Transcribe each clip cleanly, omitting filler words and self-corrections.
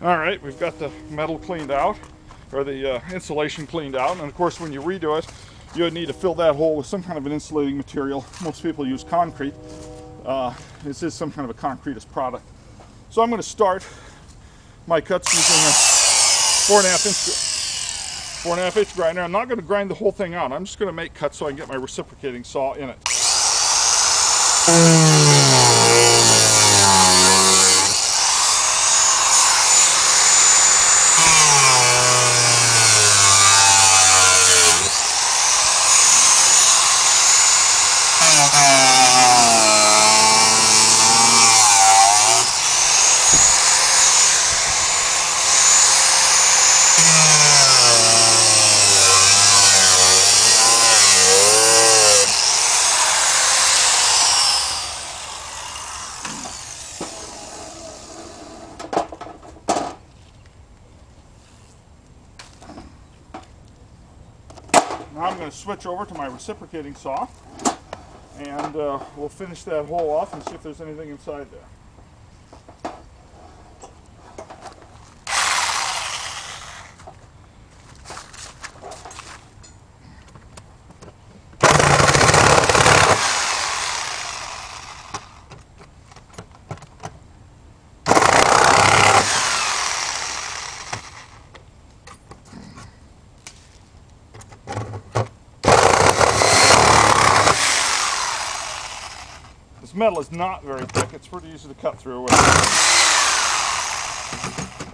All right, we've got the metal cleaned out, or the insulation cleaned out, and of course when you redo it, you would need to fill that hole with some kind of an insulating material. Most people use concrete. This is some kind of a concretous product. So I'm going to start my cuts using a 4.5 inch grinder. I'm not going to grind the whole thing out. I'm just going to make cuts so I can get my reciprocating saw in it. Now I'm going to switch over to my reciprocating saw, and we'll finish that hole off and see if there's anything inside there. This metal is not very thick. It's pretty easy to cut through with.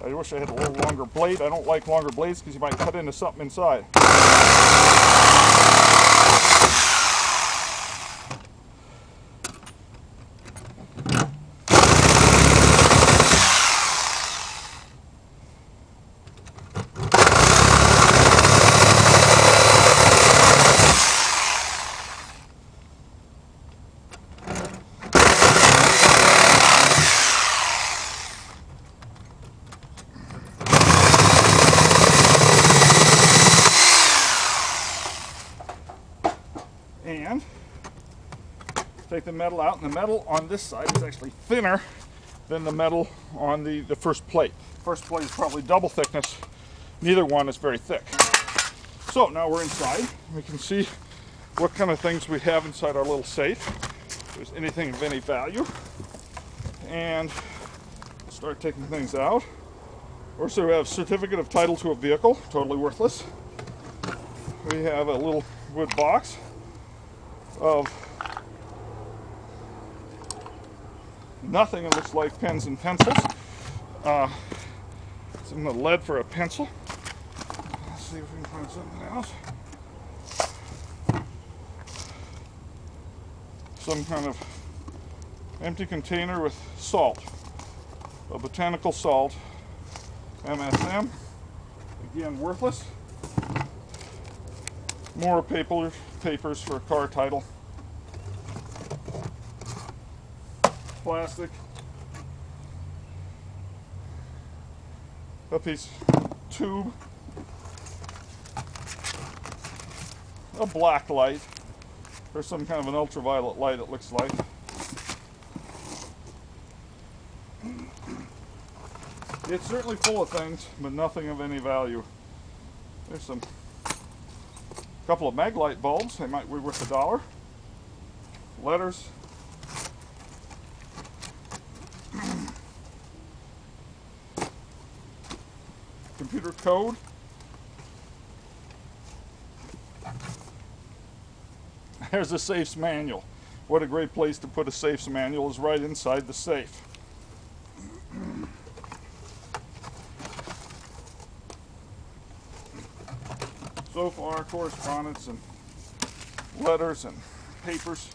I wish I had a little longer blade. I don't like longer blades because you might cut into something inside. And take the metal out, and the metal on this side is actually thinner than the metal on the first plate. First plate is probably double thickness. Neither one is very thick. So now we're inside. We can see what kind of things we have inside our little safe. If there's anything of any value. And start taking things out. Also, we have a certificate of title to a vehicle, totally worthless. We have a little wood box of nothing. It looks like pens and pencils. Some of the lead for a pencil. Let's see if we can find something else. Some kind of empty container with salt. A botanical salt. MSM. Again, worthless. More papers for a car title. Plastic. A piece tube. A black light. Or some kind of an ultraviolet light, it looks like. It's certainly full of things, but nothing of any value. There's some couple of Maglite bulbs. They might be worth $1. Letters. Computer code. There's a safe's manual. What a great place to put a safe's manual is right inside the safe. So far, correspondence and letters and papers.